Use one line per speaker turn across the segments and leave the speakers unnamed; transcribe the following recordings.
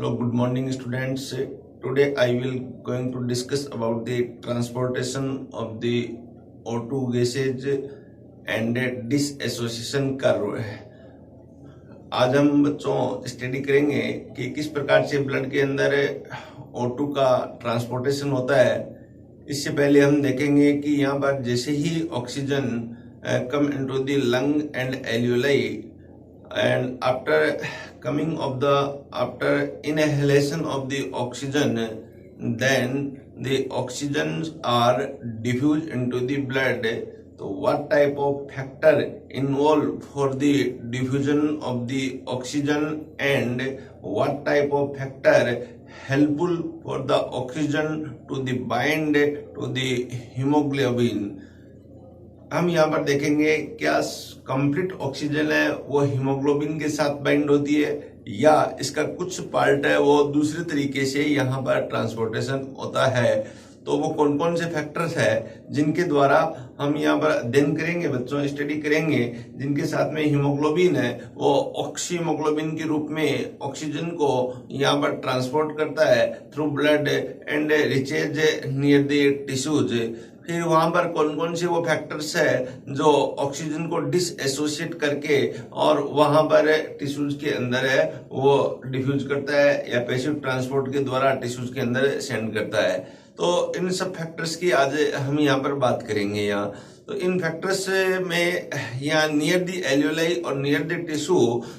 Hello, good morning students. Today I will going to discuss about the transportation of the O2 gases and disassociation curve. आज हम बच्चों study करेंगे कि किस प्रकार से ब्लड के अंदर O2 का ट्रांसपोर्टेशन होता है। इससे पहले हम देखेंगे कि यहाँ पर जैसे ही oxygen come into the lung and alveoli and after inhalation of the oxygen, then the oxygens are diffused into the blood. So what type of factor involved for the diffusion of the oxygen and what type of factor helpful for the oxygen to the bind to the hemoglobin? हम यहाँ पर देखेंगे क्या complete oxygen है वो haemoglobin के साथ bind होती है या इसका कुछ पार्ट है वो दूसरे तरीके से यहाँ पर ट्रांसपोर्टेशन होता है। तो वो कौन कौन से फैक्टर्स है जिनके द्वारा हम यहाँ पर अध्ययन करेंगे बच्चों, स्टडी करेंगे, जिनके साथ में हीमोग्लोबिन है वो ऑक्सी हीमोग्लोबिन के रूप में ऑक्सीजन को यहाँ पर ट्रांसपोर्ट करता है through blood and reaches near the tissues. फिर वहां पर कौन कौन से वो फैक्टर्स है जो ऑक्सीजन को डिसएसोसिएट करके और वहां पर टिश्यूज के अंदर है वो डिफ्यूज करता है या पैसिव ट्रांसपोर्ट के द्वारा टिश्यूज के अंदर सेंड करता है। तो इन सब फैक्टर्स की आज हम यहाँ पर बात करेंगे। यहाँ तो इन फैक्टर्स में यहाँ नियर द एल्यूलाई और नियर द टिश्यू,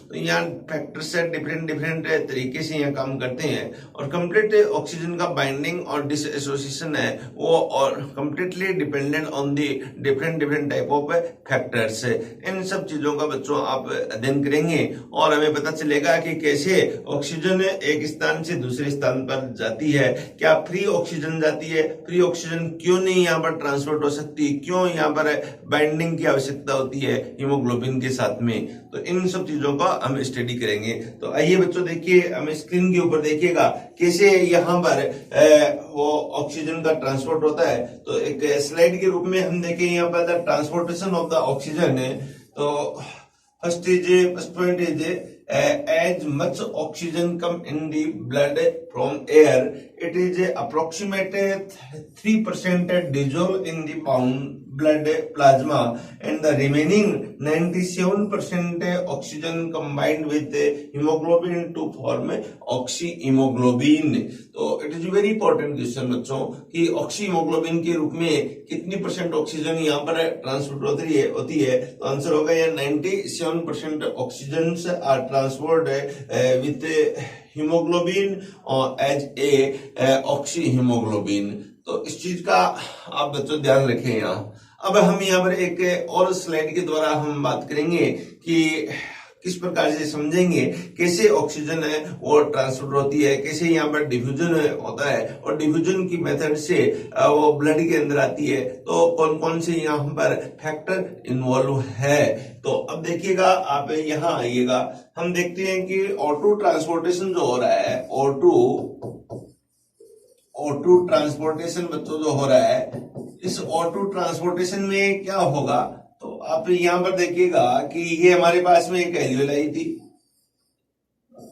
तो यहाँ फैक्टर्स डिफरेंट तरीके से यहाँ काम करते हैं और कंप्लीट ऑक्सीजन का बाइंडिंग और डिसएसोसिएशन है वो और completely dependent on the different type of factors. इन सब चीजों का बच्चों आप अध्ययन करेंगे और हमें पता चलेगा कि कैसे ऑक्सीजन एक स्थान से दूसरे स्थान पर जाती है। क्या फ्री ऑक्सीजन जाती है, फ्री ऑक्सीजन क्यों नहीं यहाँ पर ट्रांसपोर्ट हो सकती, क्यों यहाँ पर बाइंडिंग की आवश्यकता होती है हीमोग्लोबिन के साथ में। तो इन सब चीजों का हम स्टडी करेंगे। तो आइए बच्चों देखिए, हम स्क्रीन के ऊपर देखिएगा कैसे यहाँ पर वो ऑक्सीजन का ट्रांसपोर्ट होता है। तो एक स्लाइड के रूप में हम देखें यहाँ पर the transportation of the oxygen. तो first point is as much oxygen come in the blood from air, it is approximate 3% dissolve in the blood plasma and the remaining 97% oxygen combined with hemoglobin to form oxyhemoglobin। तो it is very important question बच्चों कि oxyhaemoglobin के रूप में कितनी percent oxygen यहाँ पर transport होती है। तो आंसर होगा ये 97% oxygen are transport with haemoglobin और एज ए ऑक्सीहीमोग्लोबिन। तो इस चीज का आप बच्चों ध्यान रखें। यहाँ अब हम यहाँ पर एक और स्लाइड के द्वारा हम बात करेंगे कि किस प्रकार से समझेंगे कैसे ऑक्सीजन है वो ट्रांसपोर्ट होती है, कैसे यहाँ पर डिफ्यूजन होता है और डिफ्यूजन की मेथड से वो ब्लड के अंदर आती है। तो कौन कौन से यहाँ पर फैक्टर इन्वॉल्व है। तो अब देखिएगा, आप यहाँ आइएगा, हम देखते हैं कि O2 ट्रांसपोर्टेशन जो हो रहा है, O2 ट्रांसपोर्टेशन बच्चों जो हो रहा है, इस O2 ट्रांसपोर्टेशन में क्या होगा। तो आप यहाँ पर देखिएगा कि ये हमारे पास में एक एल्यूलाई थी।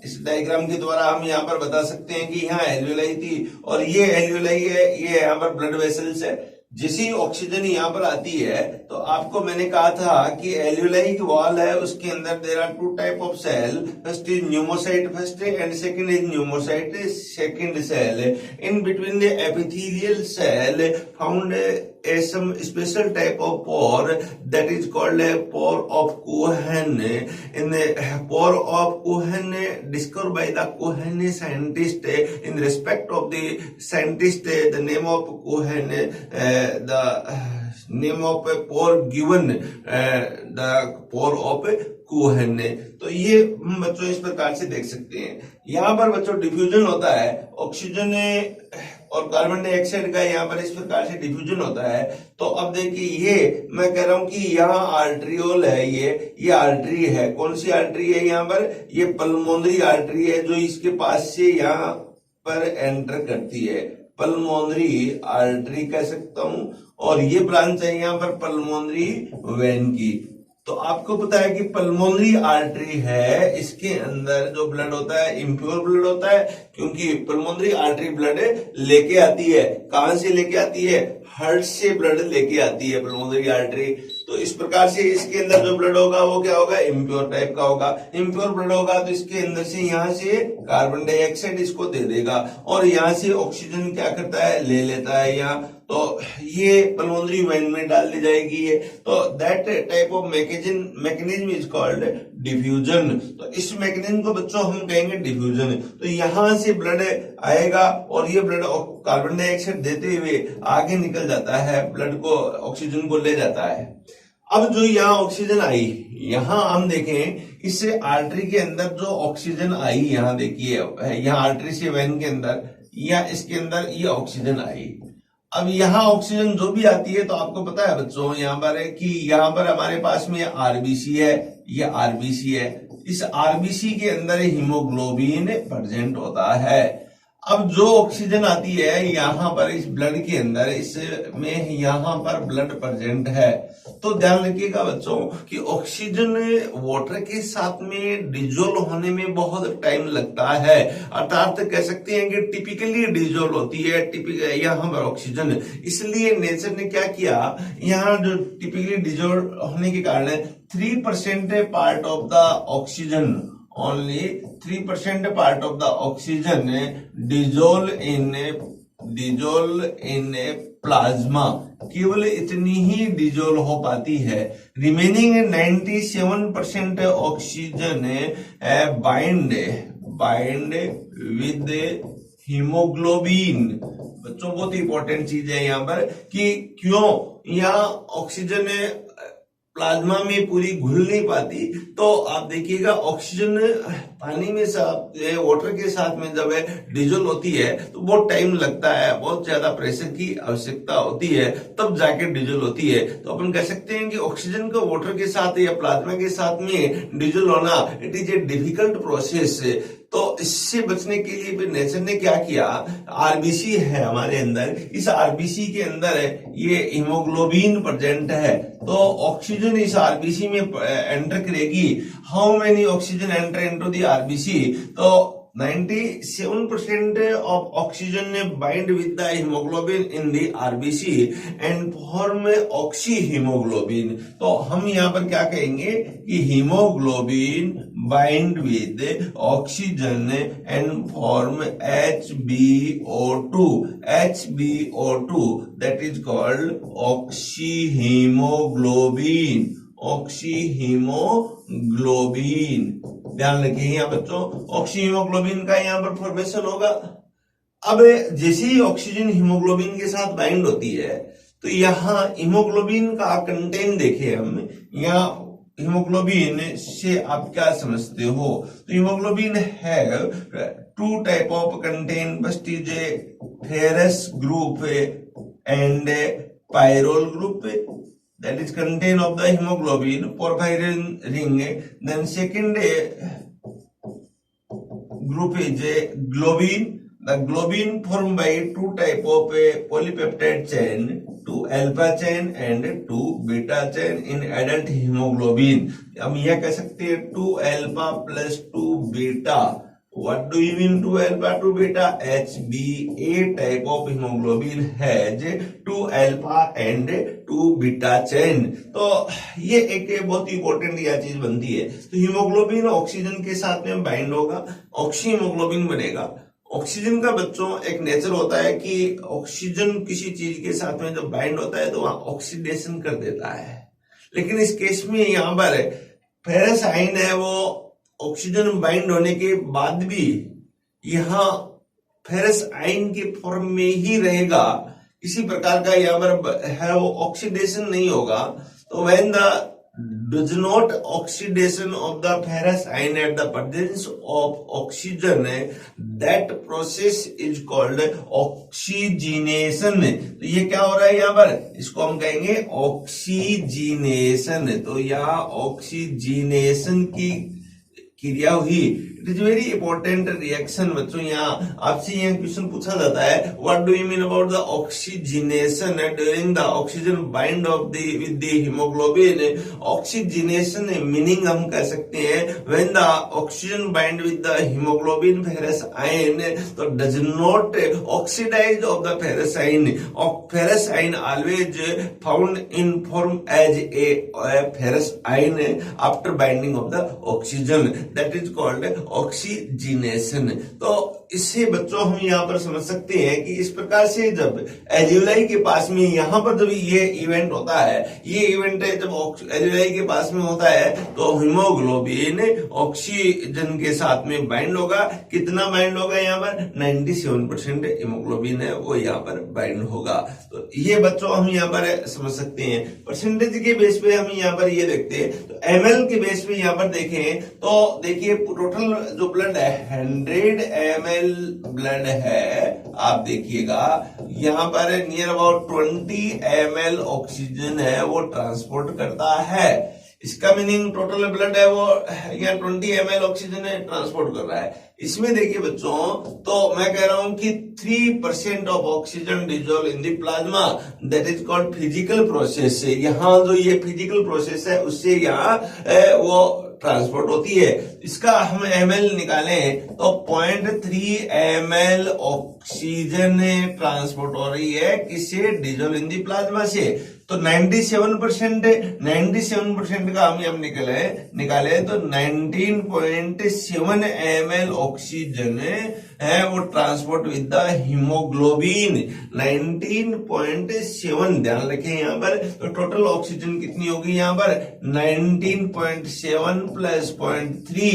इस डायग्राम के द्वारा हम यहाँ पर बता सकते हैं कि यहाँ एल्यूलाई थी और ये एल्यूलाई है, ये यहाँ पर ब्लड वेसल्स है। जैसी ऑक्सीजन यहाँ पर आती है तो आपको मैंने कहा था कि एल्यूलाई की वॉल है, उसके अंदर there are two type of cell, first is pneumocyte first and second is pneumocyte second cell. In between the epithelial cell found some special type of pore that is called a pore of Cohen. In the pore of Cohen discovered by the Cohen scientist, in respect of the scientist, the name of Cohen, the name of a pore given, the pore of Cohen ने। तो ये बच्चों इस प्रकार से देख सकते हैं। यहाँ पर बच्चों डिफ्यूजन होता है, ऑक्सीजन और कार्बन डाइऑक्साइड का यहाँ पर इस प्रकार से डिफ्यूजन होता है। तो अब देखिए, ये मैं कह रहा हूं कि यहाँ आर्ट्रियोल है, ये आर्टरी है। कौन सी आर्टरी है यहाँ पर, ये पल्मोनरी आर्टरी है जो इसके पास से यहाँ पर एंटर करती है, पल्मोनरी आर्टरी कह सकता हूं। और ये ब्रांच है यहाँ पर पल्मोनरी वेन की। तो आपको पता है कि पल्मोनरी आर्टरी है, इसके अंदर जो ब्लड होता है इम्प्योर ब्लड होता है, क्योंकि पल्मोनरी आर्टरी ब्लड लेके आती है, कहां से लेके आती है, हार्ट से ब्लड लेके आती है पल्मोनरी आर्टरी। तो इस प्रकार से इसके अंदर जो ब्लड होगा वो क्या होगा, इम्प्योर टाइप का होगा। इम्प्योर ब्लड होगा तो इसके अंदर से यहाँ से कार्बन डाइऑक्साइड इसको दे देगा और यहाँ से ऑक्सीजन क्या करता है, ले लेता है यहाँ, तो ये पल्मोनरी वेन में डाल दी जाएगी ये। तो that type of mechanism is called diffusion. तो इस मैकेनिज्म को बच्चों हम कहेंगे डिफ्यूजन। तो यहां से ब्लड आएगा और ये ब्लड कार्बन डाइऑक्साइड देते हुए आगे निकल जाता है, ब्लड को ऑक्सीजन को ले जाता है। अब जो यहाँ ऑक्सीजन आई, यहाँ हम देखें इस आर्टरी के अंदर जो ऑक्सीजन आई, यहाँ देखिए यहाँ आर्टरी से वेन के अंदर या इसके अंदर ये ऑक्सीजन आई। अब यहाँ ऑक्सीजन जो भी आती है तो आपको पता है बच्चों यहाँ पर है कि यहाँ पर हमारे पास में आरबीसी है, ये आरबीसी है, इस आरबीसी के अंदर हीमोग्लोबिन प्रेजेंट होता है। अब जो ऑक्सीजन आती है यहाँ पर इस ब्लड के अंदर, इसमें यहाँ पर ब्लड प्रेजेंट है। तो ध्यान रखिएगा बच्चों कि ऑक्सीजन वाटर के साथ में डिजोल्व होने में बहुत टाइम लगता है, अर्थात कह सकते हैं कि टिपिकली डिजोल्व होती है यहाँ पर ऑक्सीजन। इसलिए नेचर ने क्या किया, यहाँ जो टिपिकली डिजोल्व होने के कारण 3% part of the oxygen, only 3% part of the oxygen dissolve in plasma, केवल इतनी ही डिजोल्व हो पाती है। Remaining 97% oxygen bind with haemoglobin. बच्चों बहुत इंपॉर्टेंट चीज है यहाँ पर कि क्यों यहाँ ऑक्सीजन प्लाज्मा में पूरी घुल नहीं पाती। तो आप देखिएगा ऑक्सीजन पानी में वाटर के साथ में जब डिजोल्व होती है तो बहुत टाइम लगता है, बहुत ज्यादा प्रेशर की आवश्यकता होती है, तब जाके डिजोल्व होती है। तो अपन कह सकते हैं कि ऑक्सीजन को वाटर के साथ या प्लाज्मा के साथ में डिजोल्व होना it is a difficult process. तो इससे बचने के लिए फिर नेचर ने क्या किया, आरबीसी है हमारे अंदर, इस आरबीसी के अंदर ये हीमोग्लोबिन प्रेजेंट है। तो ऑक्सीजन इस आरबीसी में एंटर करेगी। How many oxygen enter into the RBC, तो 97% of oxygen bind with the hemoglobin in the RBC and form oxyhemoglobin। तो हम यहाँ पर क्या कहेंगे कि haemoglobin bind with oxygen and form HbO2, HbO2 that is called oxyhemoglobin, oxyhaemoglobin. ध्यान रखिए यहाँ बच्चों, ऑक्सीहीमोग्लोबिन का यहाँ पर फॉर्मेशन होगा। अब जैसे ही ऑक्सीजन हीमोग्लोबिन के साथ बाइंड होती है तो यहाँ हीमोग्लोबिन का कंटेंट देखे हम, यहाँ हीमोग्लोबिन से आप क्या समझते हो, तो हीमोग्लोबिन है 2 type of content, first is ferrous group and pyrrole group, that is contain of the hemoglobin, porphyrin ring. Then second group is globin. The globin formed by 2 type of polypeptide chain, 2 alpha chain and 2 beta chain in adult hemoglobin. हम यह कह सकते हैं 2 alpha plus 2 beta। What do you mean 2 alpha 2 beta? HbA type of hemoglobin has 2 alpha and 2 beta chain। तो ये एक बहुत important यह चीज बनती है। तो हीमोग्लोबिन ऑक्सीजन के साथ में बाइंड होगा, ऑक्सीहीमोग्लोबिन बनेगा। ऑक्सीजन का बच्चों एक नेचर होता है कि ऑक्सीजन किसी चीज के साथ में जब बाइंड होता है तो वहां ऑक्सीडेशन कर देता है, लेकिन इस केस में यहाँ पर फेरस आयन है वो ऑक्सीजन बाइंड होने के बाद भी यहाँ फेरस आयन के फॉर्म में ही रहेगा, किसी प्रकार का यहाँ पर है वो ऑक्सीडेशन नहीं होगा। तो when the does not oxidation of the ferrous ion at the presence of oxygen, that process is called oxygenation। तो ये क्या हो रहा है यहाँ पर, इसको हम कहेंगे ऑक्सीजिनेशन। तो यहाँ ऑक्सीजिनेशन क्रिया हुई, it is very important reaction. बच्चों यहाँ आपसे यह क्वेश्चन पूछा जाता है, what do you mean about the oxygenation during the oxygen bind of the with the haemoglobin. Oxygenation meaning हम कह सकते हैं when the oxygen bind with the haemoglobin ferrous ion तो does not oxidise of the ferrous ion. Ferrous ion always found in form as a ferrous ion after binding of the oxygen, that is called oxygenation. तो इससे बच्चों हम यहाँ पर समझ सकते हैं कि इस प्रकार से जब एल्यूलाई के पास में यहाँ पर जब ये इवेंट होता है, ये इवेंट जब एल्यूलाई के पास में होता है तो हीमोग्लोबिन ऑक्सीजन के साथ में बाइंड होगा। कितना बाइंड होगा यहाँ पर? 97% हीमोग्लोबिन है वो यहाँ पर बाइंड होगा। तो ये बच्चों हम यहाँ पर समझ सकते हैं। परसेंटेज के बेस पे हम यहाँ पर ये देखते हैं, तो ml के बेस पे यहाँ पर देखें तो देखिए टोटल जो ब्लड है 100 ml ब्लड है, आप देखिएगा यहाँ पर नियर अबाउट 20 ml ऑक्सीजन है वो ट्रांसपोर्ट करता है। इसका मीनिंग टोटल ब्लड है वो यहाँ 20 ml ऑक्सीजन है ट्रांसपोर्ट कर रहा है। इसमें देखिए बच्चों, तो मैं कह रहा हूं कि 3% of oxygen dissolve in the plasma, that is called physical process. यहाँ जो ये फिजिकल प्रोसेस है उससे यहाँ वो ट्रांसपोर्ट होती है। इसका हम ml निकालें तो 0.3 ml ऑक्सीजन ट्रांसपोर्ट हो रही है किससे? डिजोल्व इन द प्लाज्मा से। तो 97% का हम निकाले तो 19.7 ml ऑक्सीजन है वो ट्रांसपोर्ट विद द हीमोग्लोबिन। 19.7 ध्यान रखें यहाँ पर। तो टोटल ऑक्सीजन कितनी होगी यहाँ पर? 19.7 प्लस 0.3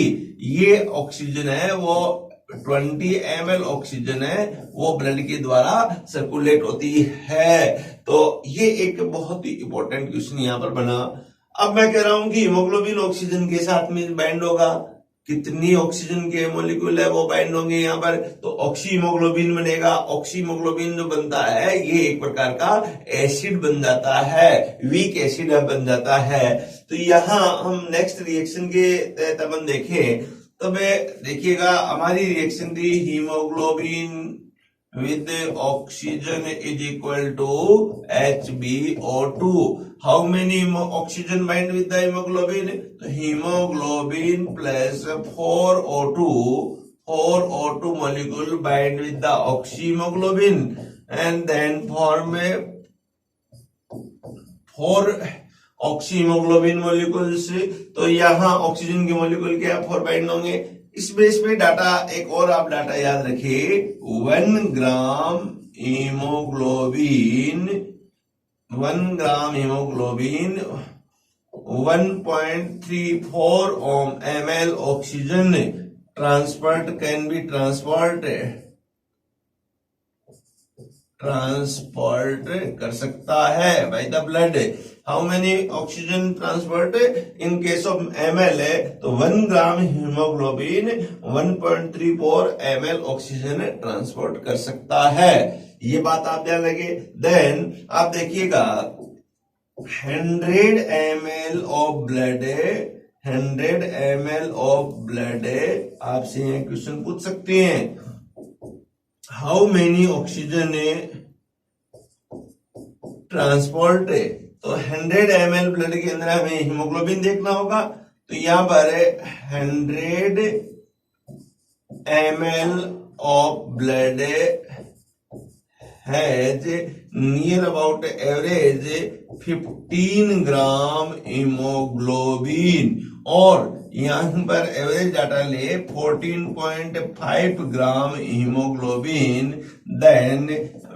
ये ऑक्सीजन है वो 20 ml ऑक्सीजन है वो ब्लड के द्वारा सर्कुलेट होती है। तो ये एक बहुत ही इंपॉर्टेंट क्वेश्चन यहाँ पर बना। अब मैं कह रहा हूं कि हीमोग्लोबिन ऑक्सीजन के साथ में बाइंड होगा, कितनी ऑक्सीजन के मॉलिक्यूल है वो बाइंड होंगे यहाँ पर, तो ऑक्सी हीमोग्लोबिन बनेगा। ऑक्सी हीमोग्लोबिन जो बनता है ये एक प्रकार का एसिड बन जाता है, वीक एसिड बन जाता है। तो यहाँ हम नेक्स्ट रिएक्शन के तहत अपन देखें तब देखिएगा हमारी रिएक्शन थी haemoglobin with oxygen is equal to HbO2। How many oxygen bind with the haemoglobin? तो haemoglobin plus 4O2 molecule bind with the oxyhemoglobin and then form 4 oxyhaemoglobin molecules. तो यहाँ ऑक्सीजन के मॉलिक्यूल क्या 4 बाइंड होंगे। इस base पे data एक और आप डाटा याद रखिए, 1 ग्राम haemoglobin 1.34 ml oxygen transport can be transport कर सकता है by the blood. How many oxygen transport in case of ml है तो 1 ग्राम हीमोग्लोबिन 1.34 ml ऑक्सीजन ट्रांसपोर्ट कर सकता है। ये बात आप ध्यान रखिए। देन आप देखिएगा 100 ml of blood, 100 ml of blood आपसे ये क्वेश्चन पूछ सकते हैं, हाउ मेनी ऑक्सीजन ट्रांसपोर्ट। तो 100 ml ब्लड के अंदर हमें हीमोग्लोबिन देखना होगा। तो यहां पर 100 ml of blood has near about average 15 gram haemoglobin, और यहाँ पर एवरेज डाटा ले 14.5 gram haemoglobin. Then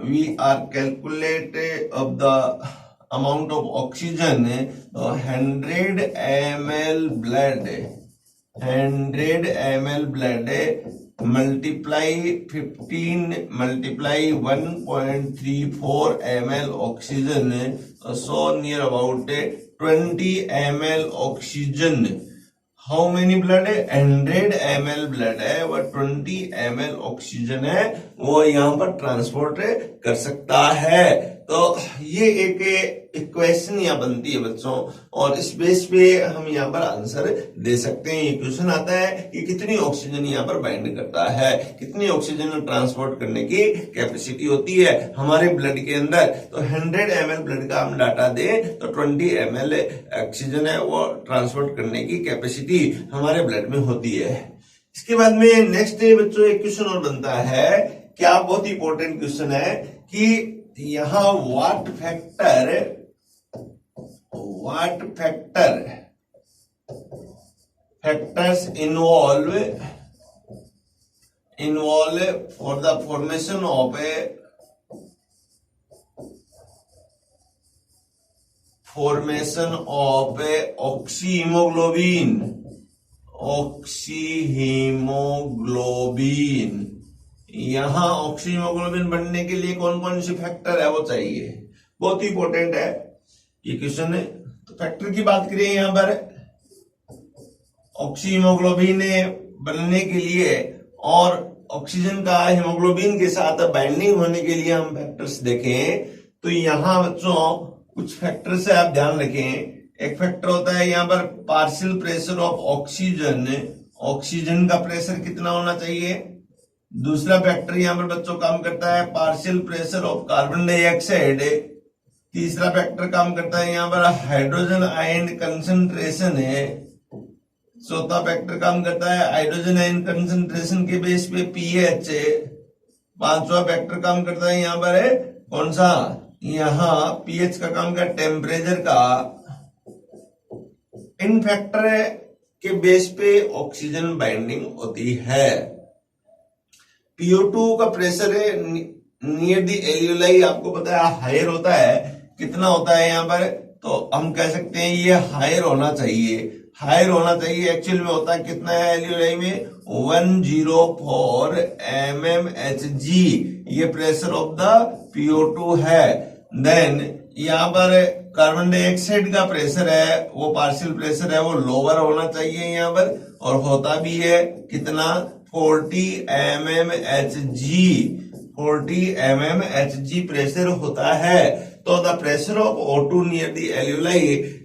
we are calculate of the amount of oxygen 100 ml blood, 100 ml blood multiply 15 multiply 1.34 ml oxygen, so near about 20 ml oxygen. How many blood है? 100 ml blood है वह 20 ml oxygen है वो यहाँ पर transport कर सकता है। तो ये एक इक्वेशन यहाँ बनती है बच्चों, और इस बेस पे हम यहाँ पर आंसर दे सकते हैं। ये क्वेश्चन आता है कि कितनी ऑक्सीजन यहाँ पर बाइंड करता है, कितनी ऑक्सीजन ट्रांसपोर्ट करने की कैपेसिटी होती है हमारे ब्लड के अंदर। तो 100 ml ब्लड का हम डाटा दें तो 20 ml ऑक्सीजन है वो ट्रांसपोर्ट करने की कैपेसिटी हमारे ब्लड में होती है। इसके बाद में नेक्स्ट बच्चों एक क्वेश्चन और बनता है, क्या बहुत इंपॉर्टेंट क्वेश्चन है कि यहां what factors involve for the formation of oxyhaemoglobin. यहां ऑक्सीहीमोग्लोबिन बनने के लिए कौन कौन सी फैक्टर है वो चाहिए, बहुत इंपॉर्टेंट है ये क्वेश्चन है। तो फैक्टर की बात करें यहां पर ऑक्सीहीमोग्लोबिन बनने के लिए और ऑक्सीजन का हीमोग्लोबिन के साथ बाइंडिंग होने के लिए हम फैक्टर्स देखें तो यहां बच्चों कुछ फैक्टर्स है, आप ध्यान रखें। एक फैक्टर होता है यहाँ पर partial pressure of oxygen, oxygen का प्रेशर कितना होना चाहिए। दूसरा फैक्टर यहाँ पर बच्चों काम करता है partial pressure of carbon dioxide. तीसरा फैक्टर काम करता है यहाँ पर हाइड्रोजन आयन कंसंट्रेशन है। चौथा फैक्टर काम करता है हाइड्रोजन आयन कंसंट्रेशन के बेस पे पीएच। पांचवा फैक्टर काम करता है यहाँ पर है कौन सा, यहाँ पीएच का काम का टेम्परेचर का। इन फैक्टर के बेस पे ऑक्सीजन बाइंडिंग होती है। PO2 का प्रेशर है नियर द एल्यूलाई, आपको पता है हायर होता है, कितना होता है यहाँ पर, तो हम कह सकते हैं ये हायर होना चाहिए। हायर होना चाहिए एक्चुअल में होता है कितना है एल्यूलाई में 104 mmHg, ये प्रेशर ऑफ द PO2 है। देन यहाँ पर कार्बन डाइऑक्साइड का प्रेशर है वो पार्शियल प्रेशर है वो लोअर होना चाहिए यहाँ पर, और होता भी है कितना 40 mmHg प्रेशर होता है। तो the pressure of O2 near the alveoli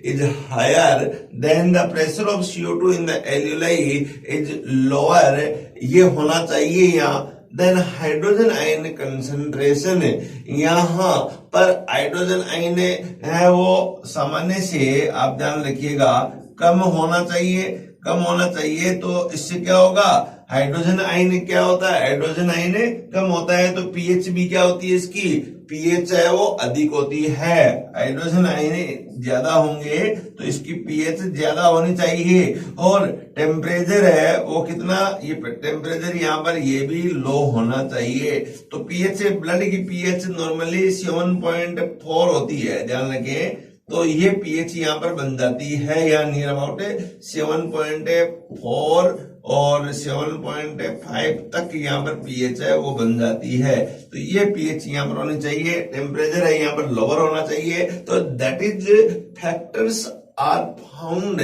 is higher than the pressure of CO2 in the alveoli is lower, ये होना चाहिए यहाँ। देन हाइड्रोजन आयन कंसंट्रेशन, यहाँ पर हाइड्रोजन आयन है वो सामान्य से आप ध्यान रखिएगा कम होना चाहिए, कम होना चाहिए। तो इससे क्या होगा, हाइड्रोजन आयन क्या होता है, हाइड्रोजन आयन कम होता है तो पीएच भी क्या होती है इसकी, पीएच है वो अधिक होती है। हाइड्रोजन आयन ज्यादा होंगे तो इसकी पीएच ज्यादा होनी चाहिए। और टेम्परेचर है वो कितना, ये टेम्परेचर यहाँ पर ये भी लो होना चाहिए। तो पीएच ब्लड की पीएच नॉर्मली 7.4 होती है, ध्यान रखें। तो ये पीएच यहाँ पर बन जाती है या नियर अबाउट 7.4 और 7.5 तक यहाँ पर पीएच है वो बन जाती है। तो ये पीएच यहाँ पर होनी चाहिए, टेम्परेचर है यहाँ पर लोअर होना चाहिए। तो that is factors are found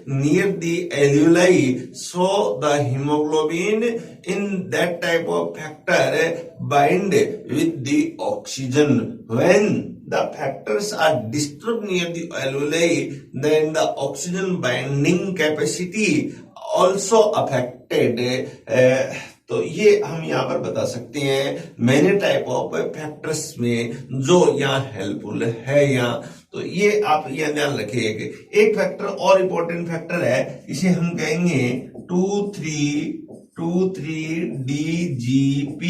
near the alveoli, so the haemoglobin in that type of factor bind with the oxygen. When the factors are disturbed near the alveoli, then the oxygen binding capacity also affected। तो ये हम यहाँ पर बता सकते हैं many type of factors में जो यहाँ हेल्पफुल है यहाँ। तो ये आप यह ध्यान रखिए। एक फैक्टर और इम्पोर्टेंट फैक्टर है, इसे हम कहेंगे 2,3-DGP,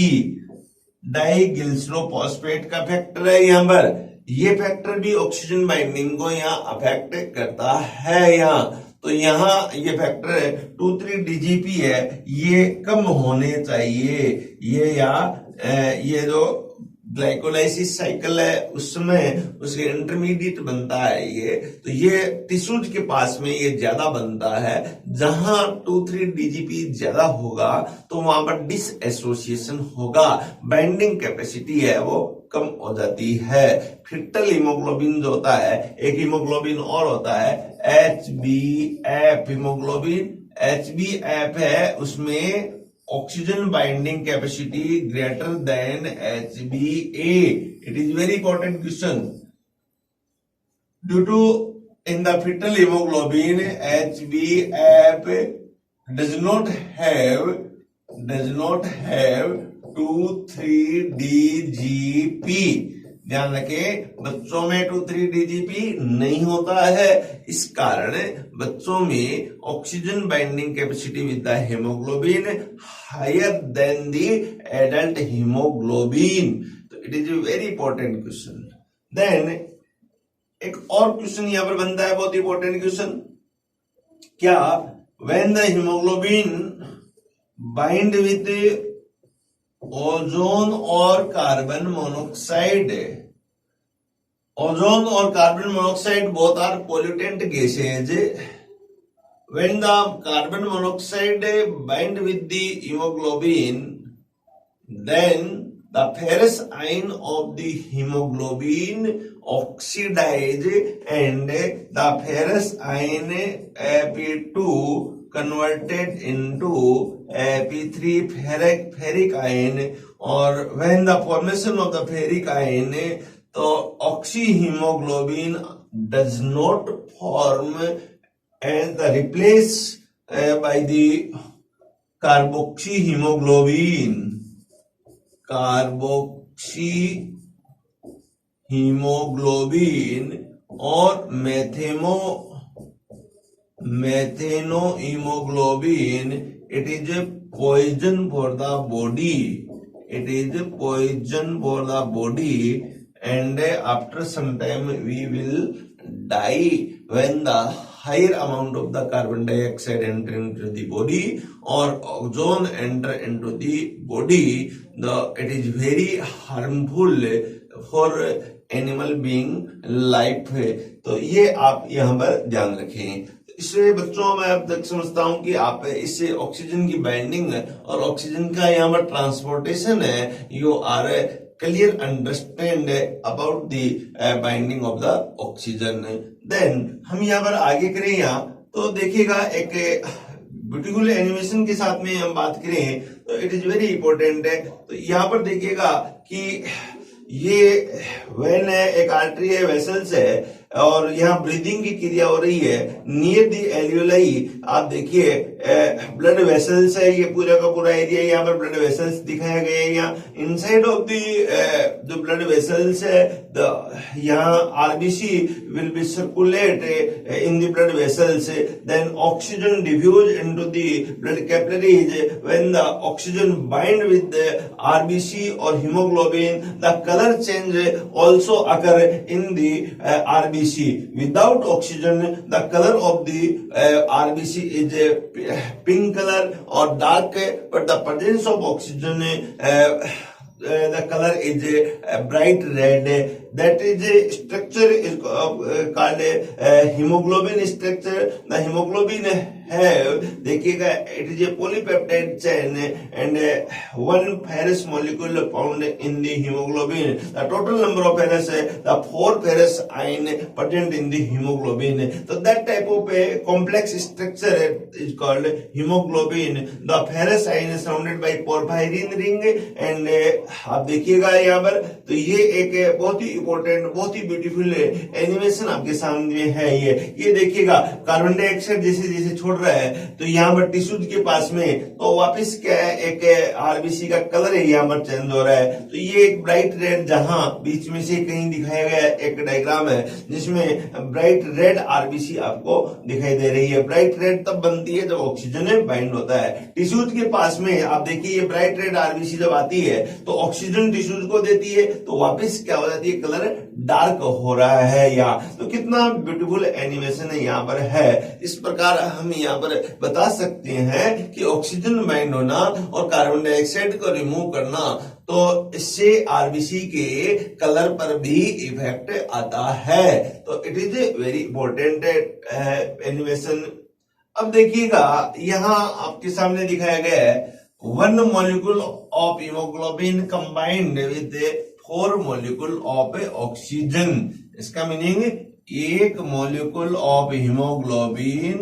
डाइग्लिसरोफॉस्फेट का फैक्टर है यहाँ पर। ये फैक्टर भी ऑक्सीजन बाइंडिंग को यहाँ अफेक्ट करता है यहाँ। तो यहाँ ये फैक्टर 2,3-DGP है, ये कम होने चाहिए। ये यहाँ ये जो ग्लाइकोलाइसिस साइकिल है उसमें उसके इंटरमीडिएट बनता है ये, तो ये टिश्यूज के पास में ये ज्यादा बनता है। जहां 2,3-DGP ज्यादा होगा तो वहां पर डिसएसोसिएशन होगा, बाइंडिंग कैपेसिटी है वो कम हो जाती है। फीटल हीमोग्लोबिन जो होता है, एक हीमोग्लोबिन और होता है HbF हीमोग्लोबिन, HbF है उसमें oxygen binding capacity greater than HbA? It is very important question. Due to in the fetal hemoglobin, HbF does not have 2,3-DGP. ध्यान रखें, बच्चों में 2,3-DGP नहीं होता है, इस कारण बच्चों में oxygen binding capacity with the haemoglobin higher than the adult haemoglobin. तो it is a very important question. Then एक और क्वेश्चन यहां पर बनता है, बहुत इंपॉर्टेंट क्वेश्चन. क्या when the haemoglobin bind with ozone और कार्बन मोनोऑक्साइड, ओजोन और carbon monoxide both are pollutant gases. When the carbon monoxide bind with the haemoglobin, then the ferrous ion of the hemoglobin oxidize and the ferrous ion Ap2 converted into Ap3 ferric ion. Or when the formation of the ferric ion, the oxyhemoglobin does not form and the replace by the carboxyhemoglobin. Carboxy haemoglobin और मेथेनो haemoglobin, it is a poison for the body. It is a poison for the body and after some time we will die when the higher amount of the carbon dioxide enter into the body or ozone enter into the body. It is very harmful for animal being life. तो ये आप यहाँ पर ध्यान रखें. इससे बच्चों में अब तक समझता हूं कि आप इससे ऑक्सीजन की बाइंडिंग और ऑक्सीजन का यहाँ पर ट्रांसपोर्टेशन है, you are clear understand about the binding of the oxygen. Then हम यहाँ पर आगे करें, यहाँ तो देखिएगा एक ब्यूटीफुल एनिमेशन के साथ में हम बात करें तो इट इज वेरी इंपॉर्टेंट है. तो यहाँ पर देखिएगा कि ये वेन है, एक आर्टरी है, वेसल्स है और यहाँ ब्रीदिंग की क्रिया हो रही है. नियर दी एल्यूलाई आप देखिए ब्लड वेसल्स है, ये पूरा का पूरा एरिया यहाँ पर ब्लड वेसल्स दिखाया गया है. यहाँ इनसाइड ऑफ दी जो ब्लड वेसल्स है, यहाँ RBC will be circulate in the blood vessels. Then oxygen diffuse into the blood capillaries. When the oxygen bind with RBC और haemoglobin, the colour change also occur in the RBC. Without oxygen, the color of the RBC is a pink color or dark, but the presence of oxygen, the color is a bright red. That is a structure is called hemoglobin structure. The hemoglobin have, देखिएगा, it is a polypeptide chain and one ferrous molecule found in the hemoglobin. The total number of ferrous, the 4 ferrous ion present in the hemoglobin. So that type of complex structure is called hemoglobin. The ferrous ion is surrounded by porphyrin ring and आप देखिएगा यहाँ पर, तो ये एक बहुत ही important, बहुत ही ब्यूटीफुल एनिमेशन आपके सामने है. ये देखिएगा कार्बन डाइऑक्साइड जैसे जैसे छोड़ रहा है तो यहाँ पर टिश्यूज के पास में तो वापस क्या है, एक आरबीसी का कलर है यहाँ पर चेंज हो रहा है. तो ये एक ब्राइट रेड, जहां बीच में से कहीं दिखाया गया एक डायग्राम है जिसमें ब्राइट रेड आरबीसी आपको दिखाई दे रही है. ब्राइट रेड तब बनती है जब ऑक्सीजन बाइंड होता है. टिश्यूज के पास में आप देखिए ये ब्राइट रेड आरबीसी जब आती है तो ऑक्सीजन टिश्यूज को देती है, तो वापस क्या हो जाती है, कलर डार्क हो रहा है. यहाँ तो कितना ब्यूटीफुल एनिमेशन है यहाँ पर है. इस प्रकार हम यहाँ पर बता सकते हैं कि ऑक्सीजन बाइंड होना और कार्बन डाइऑक्साइड को रिमूव करना, तो इससे आरबीसी के कलर पर भी इफेक्ट आता है. तो it is a very important animation. अब देखिएगा यहाँ आपके सामने दिखाया गया है, 1 molecule of hemoglobin combined with 4 molecule of oxygen. इसका meaning 1 molecule of hemoglobin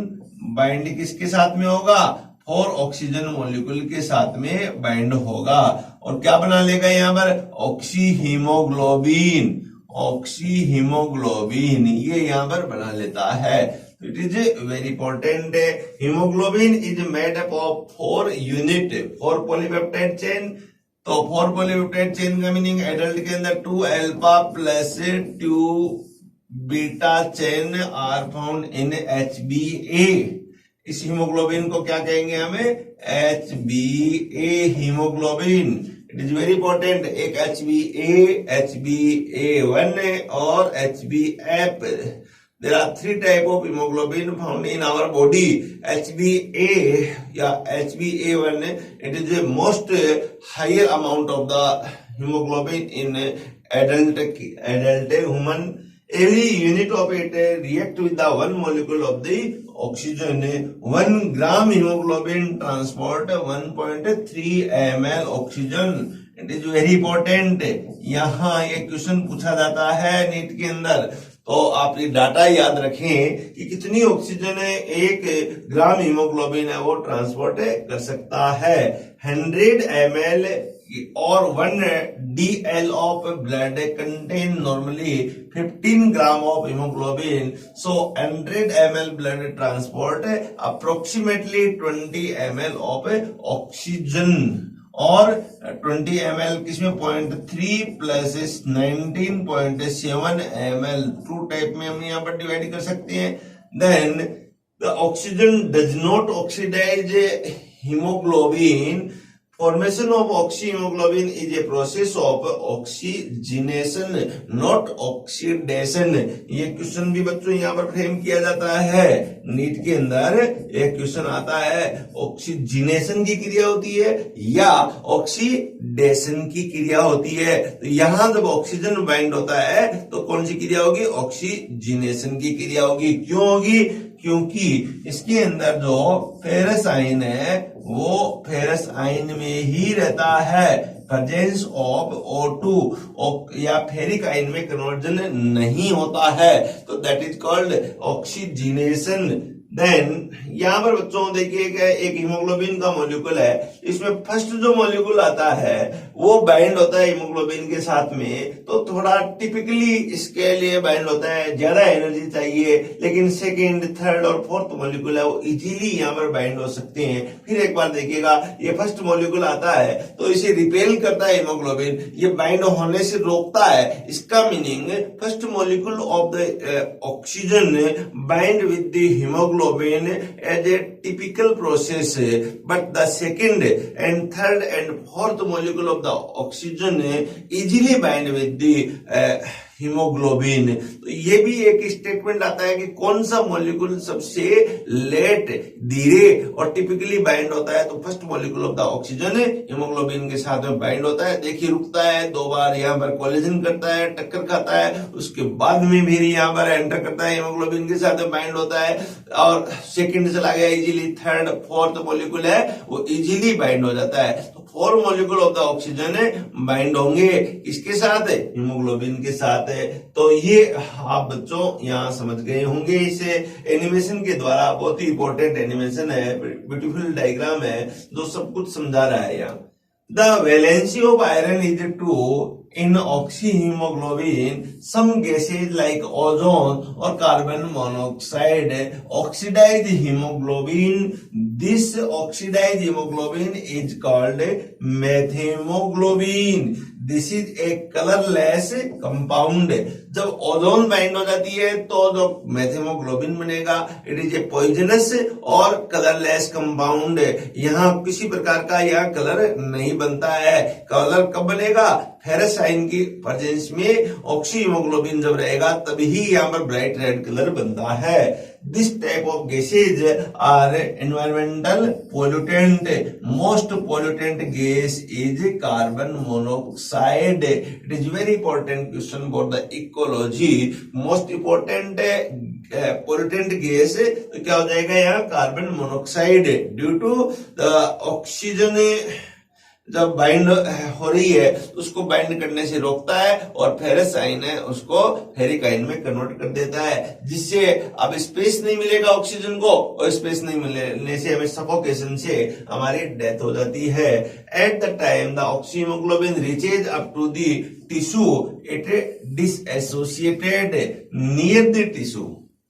bind किसके साथ में होगा, 4 ऑक्सीजन मॉलिक्यूल के साथ में बाइंड होगा और क्या बना लेगा यहाँ पर ऑक्सी हीमोग्लोबिन ये यहाँ पर बना लेता है। It is very important. Haemoglobin is made up of 4 unit 4 polypeptide chain. तो 4 पॉलीपेप्टाइड चेन का मीनिंग एडल्ट के अंदर 2 alpha plus 2 beta chain are found in HbA। इस हीमोग्लोबिन को क्या कहेंगे हमें HbA haemoglobin. It is very important. एक HbA1 और HbF। There are 3 type of hemoglobin found in our body. HbA या HbA1 it is the most higher amount of the hemoglobin in adult human. Every unit of it react with the 1 molecule of the oxygen. 1 gram hemoglobin transport 1.3 ml oxygen. It is very important. यहाँ ये question पूछा जाता है NEET के अंदर, तो आप ये डाटा याद रखें कि कितनी ऑक्सीजन है 1 ग्राम हीमोग्लोबिन है वो ट्रांसपोर्ट कर सकता है। 100 ml और 1 dl of blood contain normally 15 gram of hemoglobin. So 100 ml blood transport approximately 20 ml of oxygen और 20 ml किसमें 0.3 प्लस 19.7 ml टू टाइप में हम यहाँ पर डिवाइड कर सकते हैं। Then the oxygen does not oxidise hemoglobin. Formation of oxyhemoglobin is a process of oxygenation, not oxidation. ये क्वेश्चन भी बच्चों यहाँ पर फ्रेम किया जाता है नीट के अंदर। एक क्वेश्चन आता है ऑक्सीजनेशन की क्रिया होती है या ऑक्सीडेशन की क्रिया होती है। तो यहाँ जब ऑक्सीजन बाइंड होता है तो कौन सी क्रिया होगी ऑक्सीजनेशन की क्रिया होगी। क्यों होगी? क्योंकि इसके अंदर जो फेरस आयन है वो फेरस आयन में ही रहता है। प्रेजेंस ऑफ O2 या फेरिक आयन में कन्वर्जन नहीं होता है, तो that is called oxygenation. Then यहाँ पर बच्चों देखिए एक हीमोग्लोबिन का मॉलिक्यूल है, इसमें फर्स्ट जो मॉलिक्यूल आता है वो बाइंड होता है हीमोग्लोबिन के साथ में, तो थोड़ा टिपिकली इसके लिए बाइंड होता है, ज्यादा एनर्जी चाहिए। लेकिन सेकेंड, थर्ड और फोर्थ मॉलिक्यूल है वो इजीली यहाँ पर बाइंड हो सकते हैं। फिर एक बार देखिएगा ये फर्स्ट मॉलिक्यूल आता है तो इसे रिपेल करता है हीमोग्लोबिन, ये बाइंड होने से रोकता है। इसका meaning first molecule of the oxygen bind with the haemoglobin as a typical process, but the second and third and fourth molecule of the oxygen easily bind with the haemoglobin. तो ये भी एक statement आता है कि कौन सा molecule सबसे लेट, धीरे और टिपिकली बाइंड होता है। तो first molecule of the oxygen haemoglobin के साथ में बाइंड होता है। देखिए रुकता है, 2 बार यहाँ पर कोलिजन करता है, टक्कर खाता है, उसके बाद में भी यहाँ पर एंटर करता है, हीमोग्लोबिन के साथ में बाइंड होता है और सेकंड चला गया इजीली, थर्ड फोर्थ मॉलिक्यूल है वो इजीली बाइंड हो जाता है। तो 4 molecule of the oxygen bind होंगे किसके साथ? हीमोग्लोबिन के साथ। तो ये आप बच्चों यहाँ समझ गए होंगे। इसे एनिमेशन के द्वारा, बहुत ही इंपॉर्टेंट एनिमेशन है, ब्यूटीफुल डायग्राम है जो सब कुछ समझा रहा है यहाँ। The valency of iron is 2 in oxyhemoglobin. Some gases like ozone or carbon monoxide oxidize hemoglobin. This oxidized hemoglobin is called methemoglobin. This is a colourless compound. जब ओजोन बाइंड हो जाती है तो जो मेथेमोग्लोबिन बनेगा, इट इज ए पॉइजनस और colourless compound. यहाँ किसी प्रकार का यह कलर नहीं बनता है। कलर कब बनेगा? फेरस आयन की प्रेजेंस में ऑक्सीहीमोग्लोबिन जब रहेगा तभी यहाँ पर ब्राइट रेड कलर बनता है। This type of gases are environmental pollutant. Most pollutant gas is carbon monoxide. It is very important question for the ecology. Most important pollutant gas तो क्या हो जाएगा यहाँ? Carbon monoxide. Due to the oxygen जब bind हो रही है तो उसको बाइंड करने से रोकता है और फेरस आयन है उसको फेरिक आयन में कन्वर्ट कर देता है, जिससे अब स्पेस नहीं मिलेगा ऑक्सीजन को, और स्पेस नहीं मिलने से हमें सफोकेशन से हमारी डेथ हो जाती है। At the time the oxyhaemoglobin reaches up to the tissue it dissociated near the tissue.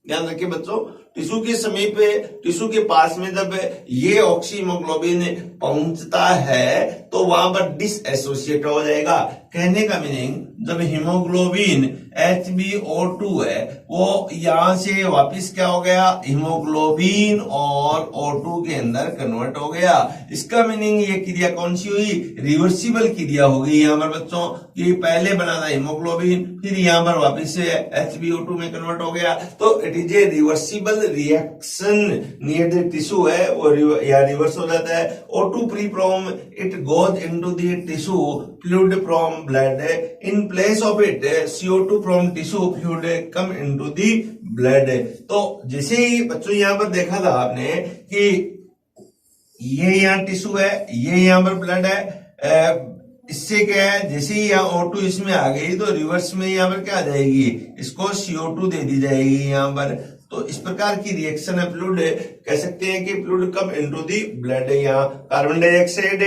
ध्यान रखिए बच्चों, टिश्यू के समीप, टिश्यू के पास में जब ये ऑक्सीहीमोग्लोबिन पहुंचता है तो वहां पर डिसएसोसिएट हो जाएगा। कहने का मीनिंग, जब हीमोग्लोबिन HbO2 है वो यहां से वापिस क्या हो गया, हीमोग्लोबिन और O2 के अंदर कन्वर्ट हो गया। इसका मीनिंग ये क्रिया कौन सी हुई, रिवर्सिबल क्रिया हो गई यहाँ पर बच्चों, कि पहले बना था हीमोग्लोबिन, फिर यहाँ पर वापिस से HbO2 में कन्वर्ट हो गया। तो it is A reversible reaction near the tissue है, वो या रिवर्स हो जाता है। O2 free from it goes into the tissue fluid from blood. In place of it, CO2 from tissue fluid come into the blood. तो जैसे ही बच्चों यहाँ पर देखा था आपने कि ये यहाँ टिश्यू है, ये यहाँ पर ब्लड है, इससे क्या है, जैसे ही यहाँ O2 इसमें आ गई तो रिवर्स में यहाँ पर क्या आ जाएगी, इसको CO2 दे दी जाएगी यहाँ पर। तो इस प्रकार की रिएक्शन है फ्लूइड, कह सकते हैं कि fluid come into the blood. यहाँ कार्बन डाइऑक्साइड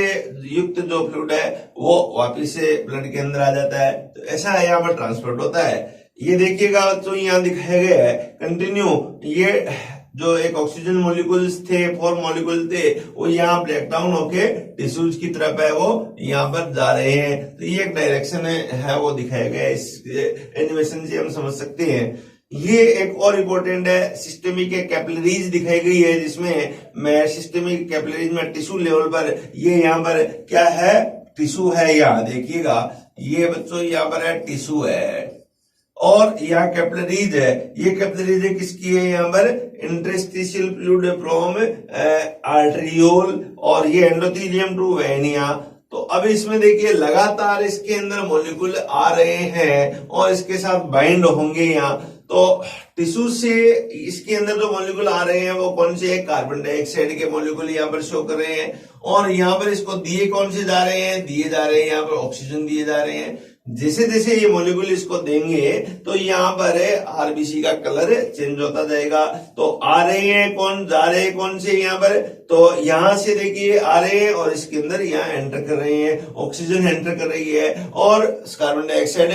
युक्त जो फ्लूइड है वो वापिस से ब्लड के अंदर आ जाता है, तो ऐसा यहाँ पर ट्रांसपोर्ट होता है। ये देखिएगा बच्चों, यहाँ दिखाया गया है कंटिन्यू, ये जो एक ऑक्सीजन मॉलिक्यूल्स थे, 4 मॉलिक्यूल थे, वो यहाँ ब्रेक डाउन होके टिश्यूज की तरफ है वो यहाँ पर जा रहे हैं। तो ये एक डायरेक्शन है वो दिखाया गया है, इस एनिमेशन से हम समझ सकते हैं। ये एक और इम्पोर्टेंट है, सिस्टेमिक कैपिलरीज दिखाई गई है, जिसमें मैं सिस्टेमिक कैपिलरीज में टिश्यू लेवल पर ये यहाँ पर क्या है, टिश्यू है। यहाँ देखिएगा, ये बच्चों यहाँ पर है टिश्यू है और यहाँ कैपिलरीज है। ये कैपिलरीज किसकी है, यहाँ पर इंटरस्टिशियल फ्लूइड फ्रॉम आर्टरियोल और ये एंडोथेलियम टू वेनिया। तो अब इसमें देखिए लगातार इसके अंदर मॉलिक्यूल आ रहे हैं और इसके साथ बाइंड होंगे यहाँ। तो टिश्यू से इसके अंदर जो मॉलिक्यूल आ रहे हैं वो कौन से है, कार्बन डाइऑक्साइड के मॉलिक्यूल यहाँ पर शो कर रहे हैं, और यहाँ पर इसको दिए कौन से जा रहे हैं, दिए जा रहे हैं यहाँ पर ऑक्सीजन दिए जा रहे हैं। जैसे जैसे ये मॉलिक्यूल इसको देंगे तो यहाँ पर आरबीसी का कलर चेंज होता जाएगा। तो आ रहे हैं कौन, जा रहे हैं कौन से यहाँ पर, तो यहां से देखिए आ रहे हैं और इसके अंदर यहाँ एंटर कर रहे हैं, ऑक्सीजन एंटर कर रही है और कार्बन डाइऑक्साइड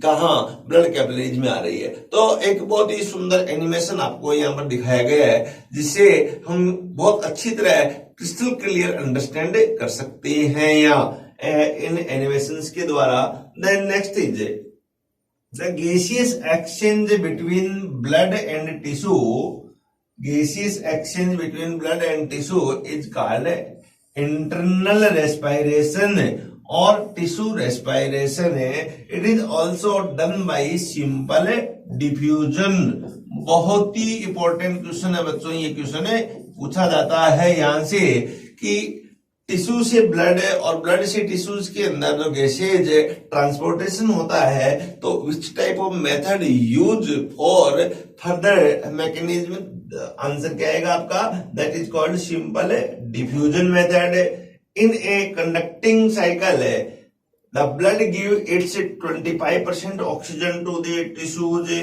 कहाँ, ब्लड कैपिलरीज में आ रही है। तो एक बहुत ही सुंदर एनिमेशन आपको यहाँ पर दिखाया गया है, जिससे हम बहुत अच्छी तरह क्रिस्टल क्लियर अंडरस्टैंड कर सकते हैं यहाँ इन एनिमेशंस के द्वारा। Then next is the gaseous exchange between blood and tissue. Gaseous exchange between blood and tissue is called internal respiration or tissue respiration. It is also done by simple diffusion. बहुत ही important question है बच्चों, ये question पूछा जाता है यहाँ से कि टिश्यू से ब्लड और ब्लड से टिश्यूज के अंदर जो गैसेज ट्रांसपोर्टेशन होता है, तो which type of method use for further mechanism. Answer क्या आएगा आपका, that is called simple diffusion method. In a conducting cycle the blood give its 25% oxygen to the tissues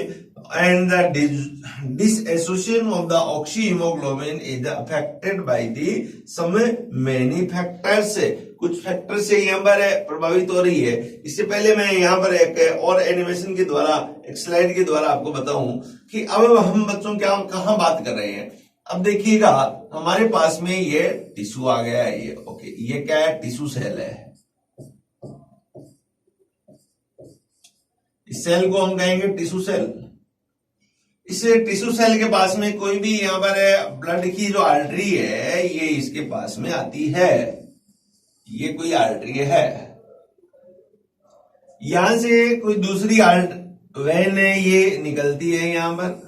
and the disassociation of the oxyhemoglobin is affected by the some many factors। कुछ factor से यहाँ पर प्रभावित हो रही है। इससे पहले मैं यहाँ पर एक और एनिमेशन के द्वारा, एक स्लाइड के द्वारा आपको बताऊं कि अब हम बच्चों क्या कहाँ बात कर रहे हैं। अब देखिएगा, हमारे पास में ये टिश्यू आ गया है, ये ओके, ये क्या है, टिश्यू सेल है। इस सेल को हम कहेंगे टिश्यू सेल। इस टिश्यू सेल के पास में कोई भी यहाँ पर ब्लड की जो आर्टरी है, ये इसके पास में आती है, ये कोई आर्टरी है। यहां से कोई दूसरी वेन है, ये निकलती है यहां पर।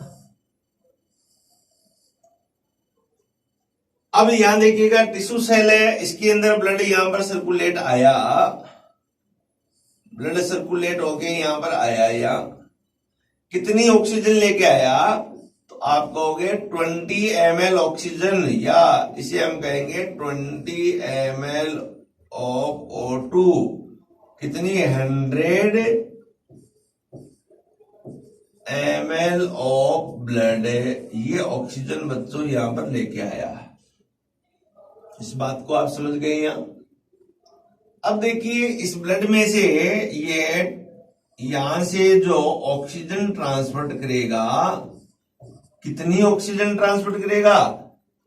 अब यहां देखिएगा टिश्यू सेल है, इसके अंदर ब्लड यहां पर सर्कुलेट आया, ब्लड सर्कुलेट होके यहां पर आया, या कितनी ऑक्सीजन लेके आया, तो आप कहोगे 20 ml ऑक्सीजन, या इसे हम कहेंगे 20 ml ऑफ O2 कितनी 100 ml ऑफ ब्लड, ये ऑक्सीजन बच्चों यहां पर लेके आया। इस बात को आप समझ गए यहां। अब देखिए इस ब्लड में से ये यहां से जो ऑक्सीजन ट्रांसपोर्ट करेगा, कितनी ऑक्सीजन ट्रांसपोर्ट करेगा,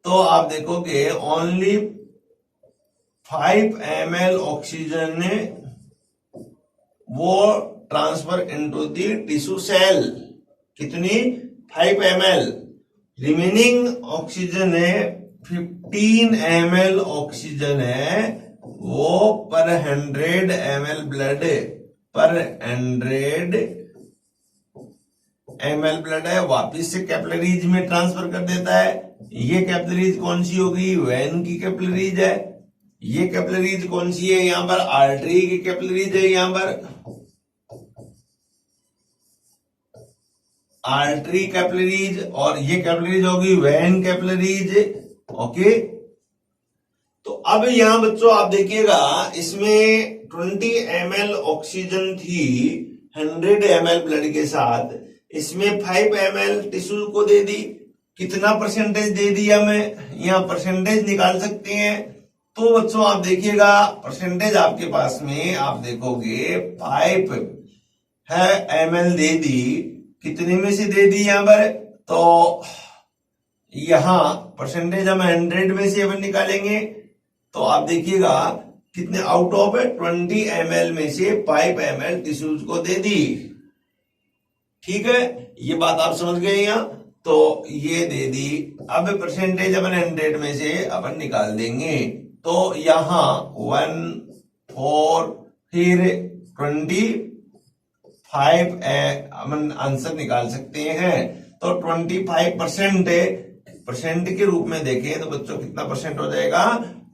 तो आप देखोगे ओनली 5 ml ऑक्सीजन वो transfer into the tissue cell. कितनी 5 ml। रिमेनिंग ऑक्सीजन है 15 ml ऑक्सीजन है वो पर 100 ml ब्लड, पर 100 ml ब्लड है वापिस से कैपिलरीज में ट्रांसफर कर देता है। ये कैपिलरीज कौन सी होगी, वेन की कैपिलरीज है। ये कैपिलरीज कौन सी है, यहां पर आर्टरी की कैपिलरीज है, यहां पर आर्टरी कैपिलरीज, और ये कैपिलरीज होगी वेन कैपिलरीज। ओके, तो अब यहां बच्चों आप देखिएगा इसमें 20 ml ऑक्सीजन थी 100 ml ब्लड के साथ, इसमें 5 ml टिश्यू को दे दी। कितना परसेंटेज दे दिया, मैं यहां परसेंटेज निकाल सकते हैं। तो बच्चों आप देखिएगा परसेंटेज आपके पास में आप देखोगे 5 है ml दे दी, कितने में से दे दी यहां पर, तो यहां परसेंटेज हम 100 में से अपन निकालेंगे। तो आप देखिएगा कितने आउट ऑफ 20 ml में से 5 ml टिश्यूज को दे दी। ठीक है, ये बात आप समझ गए यहां। तो ये दे दी, अब परसेंटेज अपन 100 में से अपन निकाल देंगे। तो यहां 1 4 फिर 25 अपन आंसर निकाल सकते हैं। तो 25% परसेंट के रूप में देखें तो बच्चों कितना परसेंट हो जाएगा,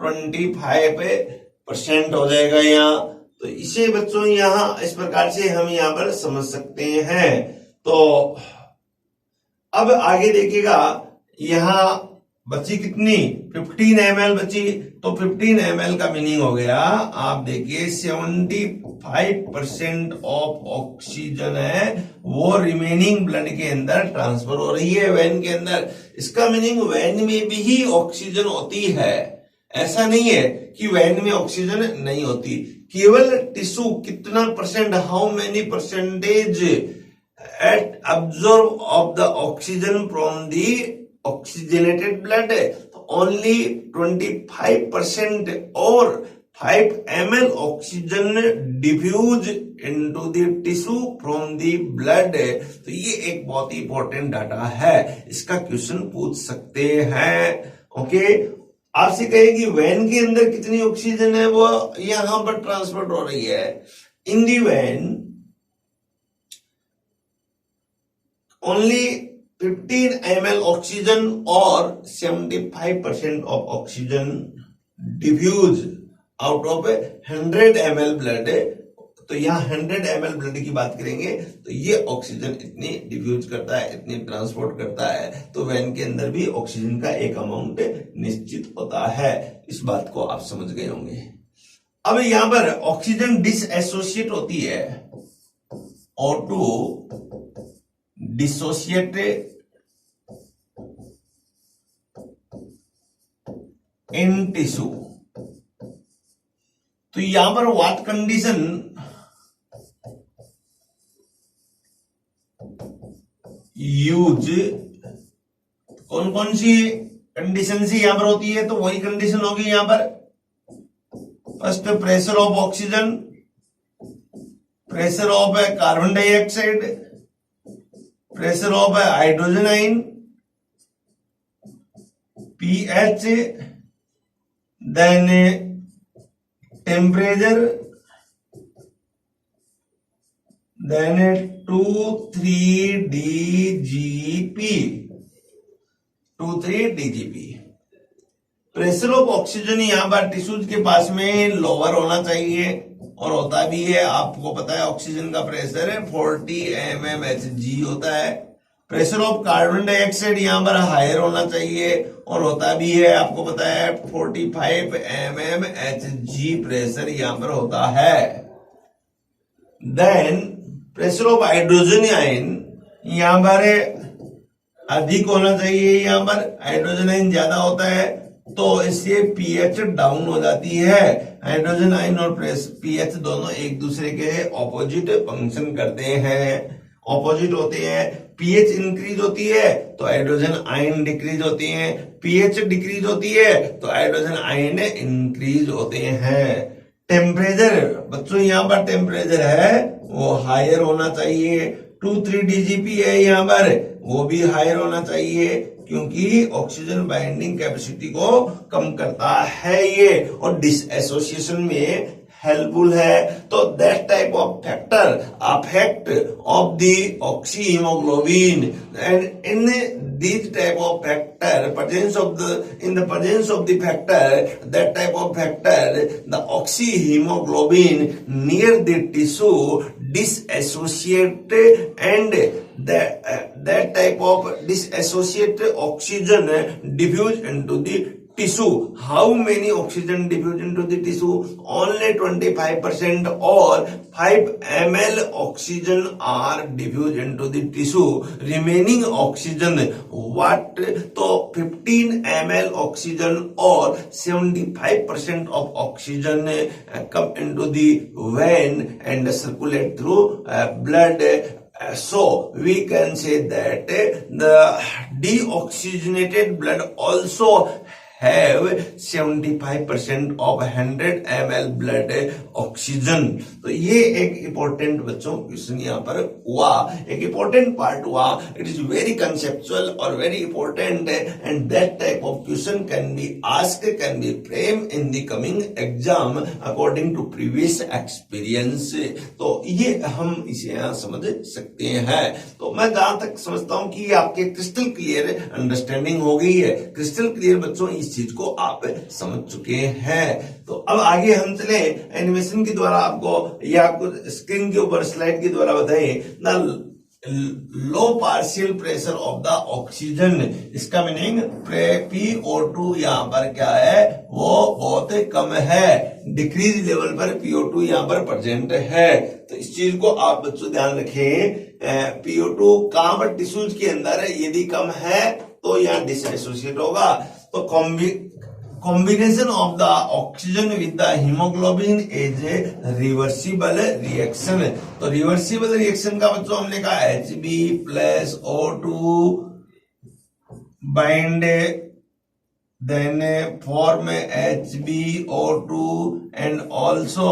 25% हो जाएगा यहाँ। तो इसे बच्चों यहाँ इस प्रकार से हम यहाँ पर समझ सकते हैं। तो अब आगे देखिएगा यहाँ बची कितनी 15 ml बची, तो 15 ml का मीनिंग हो गया आप देखिए 75% ऑफ ऑक्सीजन है वो रिमेनिंग ब्लड के अंदर ट्रांसफर हो रही है वेन के अंदर। इसका मीनिंग वेन में भी ही ऑक्सीजन होती है, ऐसा नहीं है कि वेन में ऑक्सीजन नहीं होती। केवल टिश्यू कितना percent, how many percentage at absorb of the oxygen from the oxygenated blood, only 25% और 5 ml oxygen diffuse into the tissue from the blood. तो ये एक बहुत ही इंपॉर्टेंट डाटा है, इसका क्वेश्चन पूछ सकते हैं। ओके, आपसे कहेगी वेन के अंदर कितनी ऑक्सीजन है वो यहां पर ट्रांसफर हो रही है। In the vein only 15 ml oxygen और 75% of oxygen diffuse out of 100 ml blood. तो यहाँ 100 ml ब्लड की बात करेंगे तो ये ऑक्सीजन इतनी डिफ्यूज करता है, इतनी ट्रांसपोर्ट करता है। तो वेन के अंदर भी ऑक्सीजन का एक अमाउंट निश्चित होता है। इस बात को आप समझ गए होंगे। अब यहां पर ऑक्सीजन डिसएसोसिएट होती है, O2 डिसोसिएट इन टिश्यू। तो यहां पर व्हाट कंडीशन यूज, कौन कौन सी कंडीशन सी यहां पर होती है, तो वही कंडीशन होगी यहां पर। First pressure of oxygen, pressure of carbon dioxide, pressure of hydrogen ion, pH, then temperature, then 23DGP। Pressure of oxygen यहां पर टिश्यूज के पास में लोअर होना चाहिए और होता भी है। आपको पता है ऑक्सीजन का प्रेशर है 40 mmHg होता है। प्रेशर ऑफ कार्बन डाइऑक्साइड यहाँ पर हायर होना चाहिए और होता भी है, आपको पता है 45 mm Hg प्रेशर यहाँ पर होता है। Then pressure of hydrogen ion यहाँ पर अधिक होना चाहिए, यहाँ पर हाइड्रोजन आयन ज्यादा होता है तो इससे पीएच डाउन हो जाती है। हाइड्रोजन आयन और पीएच दोनों एक दूसरे के ऑपोजिट फंक्शन करते हैं, ऑपोजिट होते हैं। पीएच इंक्रीज होती है तो हाइड्रोजन आयन डिक्रीज होती हैं, पीएच डिक्रीज होती है तो हाइड्रोजन आयन इंक्रीज होते हैं। टेम्परेचर बच्चों यहाँ पर टेम्परेचर है वो हायर होना चाहिए, 2-3 DGP है यहाँ पर, वो भी हायर होना चाहिए क्योंकि ऑक्सीजन बाइंडिंग कैपेसिटी को कम करता है ये और डिसएसोसिएशन में हेल्पफुल है। तो that type of factor affect of the oxy haemoglobin and in these type of factor in the presence of the factor, that type of factor, the oxyhemoglobin near the tissue disassociate and that type of disassociated oxygen diffuse into the tissue. How many oxygen diffuse into the tissue? Only 25% or 5 ml oxygen are diffused into the tissue. Remaining oxygen what? तो 15 ml oxygen or 75% of oxygen come into the vein and circulate through blood. So we can say that the deoxygenated blood also have 75% of 100 ml blood oxygen. तो ये एक important बच्चों question यहाँ पर हुआ, एक important part हुआ. It is very conceptual और very important and that type of question can be asked, can be frame in the coming exam according to previous experience. तो ये हम इसे यहाँ समझ सकते हैं. तो मैं जहां तक समझता हूं कि आपके क्रिस्टल क्लियर अंडरस्टैंडिंग हो गई है, क्रिस्टल क्लियर बच्चों इस चीज को आप समझ चुके हैं. तो अब आगे हम चले एनिमेशन के द्वारा आपको या आपको स्क्रीन के ऊपर स्लाइड के द्वारा बताएं the low partial pressure of the oxygen. इसका मीनिंग PO2 यहाँ पर क्या है वो बहुत कम है, डिक्रीज लेवल पर PO2 यहाँ पर प्रेजेंट है. तो इस चीज को आप बच्चों ध्यान रखें. PO2 कहां पर टिश्यूज के अंदर है, यदि कम है तो यहाँ डिसएसोसिएट होगा. तो combination of the oxygen with the hemoglobin is a reversible reaction. तो रिवर्सिबल रिएक्शन का बच्चों हमने कहा Hb plus O2 bind then form HbO2 and also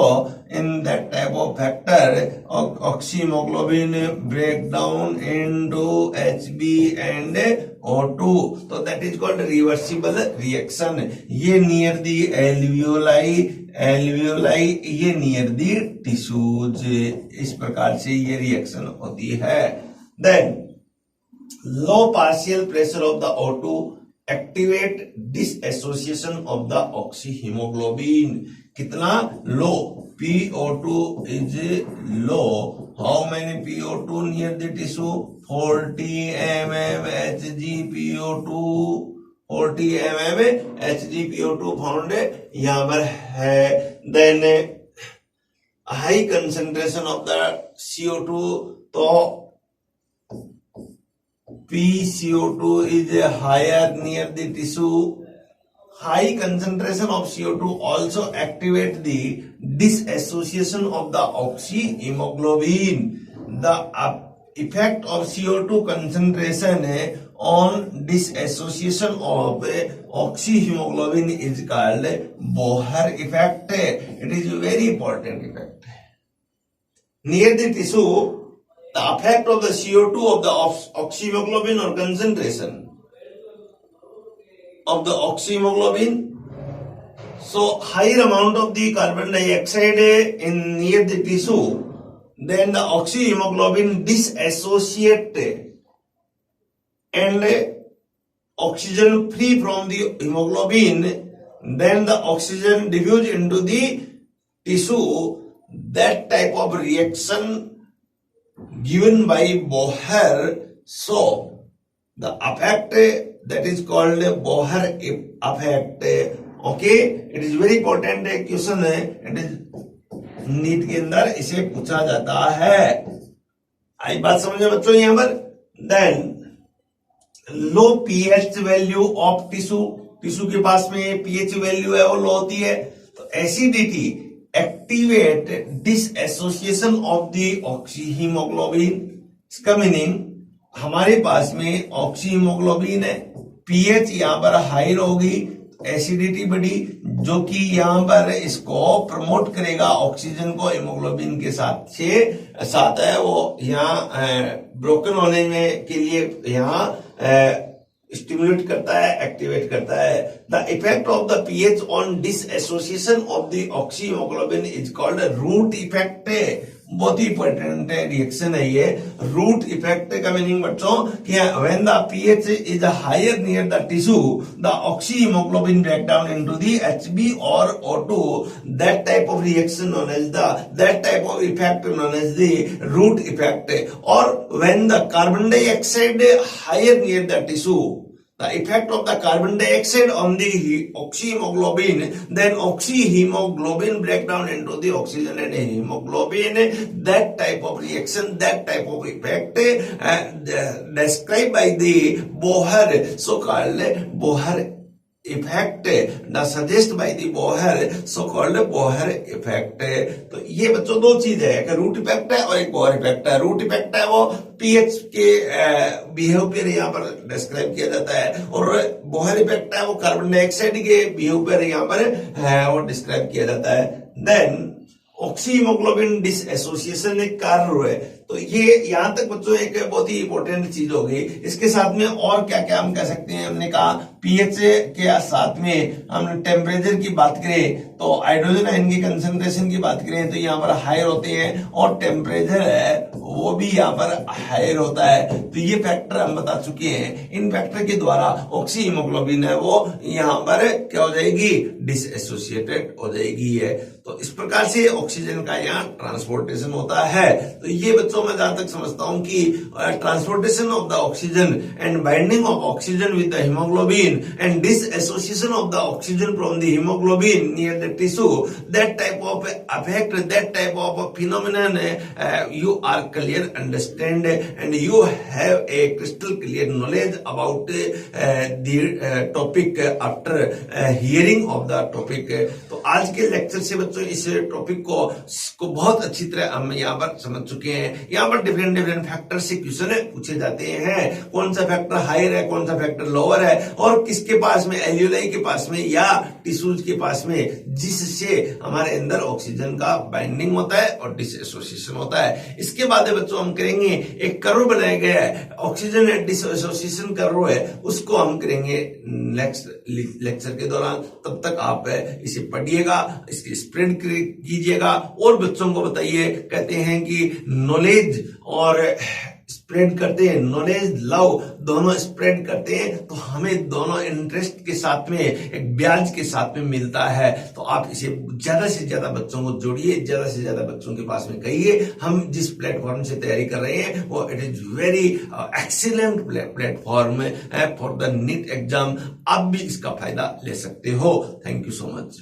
in that type of factor oxyhemoglobin break down into Hb and O2. तो that is called reversible reaction. ये near the alveoli ये near the tissues. इस प्रकार से ये reaction होती है. Then low partial pressure of the O2 activate disassociation of the oxyhemoglobin. कितना लो? PO2 is low. How many PO2 near the tissue? 40 mm HgPO2. 40 mm HgPO2 found यहाँ पर है. Then high concentration of the CO2 तो PCO2 is higher near the tissue. High concentration of CO2 also activate the disassociation of the oxyhemoglobin. The effect of CO2 concentration on disassociation of oxyhemoglobin is called Bohr effect. It is a very important effect. Near the tissue, the effect of the CO2 of the oxyhemoglobin or concentration of the oxyhemoglobin. So higher amount of the carbon dioxide in near the tissue, then the oxyhemoglobin disassociate and oxygen free from the hemoglobin, then the oxygen diffuse into the tissue. That type of reaction given by Bohr So the effect that is called Bohr effect. Okay, it is very important question है. It is NEET के अंदर इसे पूछा जाता है. आई बात समझ में बच्चों यहाँ पर. Then low pH value of tissue के पास में पीएच वैल्यू है वो लो होती है. तो acidity activate dissociation of the oxyhaemoglobin. इसका मीनिंग हमारे पास में ऑक्सीहीमोग्लोबिन है, पीएच यहां पर हाई होगी, एसिडिटी बढ़ी, जो कि यहां पर इसको प्रमोट करेगा ऑक्सीजन को हीमोग्लोबिन के साथ है वो यहाँ ब्रोकन होने में के लिए यहाँ स्टिमुलेट करता है, एक्टिवेट करता है. The effect of the pH on dissociation of the oxyhaemoglobin is called root effect. बहुत ही इंपॉर्टेंट रिएक्शन है ये. रूट इफेक्ट का मीनिंग बच्चों कि when the pH is higher near the tissue the oxyhaemoglobin break down into the Hb और O2. That type of reaction known as that type of effect known as the root effect. और when the carbon dioxide higher near the tissue, the effect of the carbon dioxide on the oxyhemoglobin, then oxyhemoglobin break down into the oxygen and hemoglobin. That type of reaction, that type of effect described by the Bohr, so-called Bohr effect, suggest by the Bohr, so-called Bohr effect. तो ये बच्चों दो चीज है, एक root effect है और एक बोहर इफेक्ट है. रूट इफेक्ट है वो पीएच के बिहेवियर यहाँ पर डिस्क्राइब किया जाता है, और बोहर इफेक्ट है वो कार्बन डाइऑक्साइड के बिहेवियर यहाँ पर वो डिस्क्राइब किया जाता है. देन ऑक्सीहीमोग्लोबिन डिसएसोसिएशन एक कार्य है. तो ये यहां तक बच्चों एक बहुत ही इंपॉर्टेंट चीज हो गई. इसके साथ में और क्या क्या हम कह सकते हैं. हमने कहा पीएच के साथ में हम टेम्परेचर की बात करें तो हाइड्रोजन आयन की कंसंट्रेशन की बात करें तो यहाँ पर हायर होते हैं, और टेम्परेचर है वो भी यहाँ पर हायर होता है. तो ये फैक्टर हम बता चुके हैं. इन फैक्टर के द्वारा ऑक्सीहीमोग्लोबिन है वो यहाँ पर क्या हो जाएगी, डिसएसोसिएटेड हो जाएगी है. तो इस प्रकार से ऑक्सीजन का यहाँ ट्रांसपोर्टेशन होता है. तो ये बच्चों मैं जहां तक समझता हूं कि transportation of the oxygen and binding of oxygen with the haemoglobin and dissociation of the oxygen from the haemoglobin near the tissue, that type of affect, that type of phenomenon you are clear understand and you have a crystal clear knowledge about the topic after hearing of the topic. तो आज के lecture से बच्चों इस topic को बहुत अच्छी तरह हम यहाँ पर समझ चुके हैं. यहाँ पर डिफरेंट फैक्टर से क्वेश्चन पूछे जाते हैं. कौन सा फैक्टर हायर है, कौन सा फैक्टर लोअर है, और किसके पास में, एल्यूलाई के पास में या टिश्यूज के पास में, जिससे हमारे अंदर ऑक्सीजन का बाइंडिंग होता है और डिसएसोसिएशन होता है. इसके बाद बच्चों हम करेंगे एक कर्व बनाया गया है, ऑक्सीजन डिसएसोसिएशन कर्व है, उसको हम करेंगे नेक्स्ट लेक्चर के दौरान. तब तक आप इसे पढ़िएगा, इसकी स्प्रेड कीजिएगा और बच्चों को बताइए. कहते हैं कि नॉलेज और स्प्रेड करते हैं, नॉलेज लव दोनों स्प्रेड करते हैं, तो हमें दोनों इंटरेस्ट के साथ में एक ब्याज के साथ में मिलता है. तो आप इसे ज्यादा से ज्यादा बच्चों को जोड़िए, ज्यादा से ज्यादा बच्चों के पास में कहिए. हम जिस प्लेटफॉर्म से तैयारी कर रहे हैं वो it is very excellent platform for the NEET exam. आप भी इसका फायदा ले सकते हो. Thank you so much.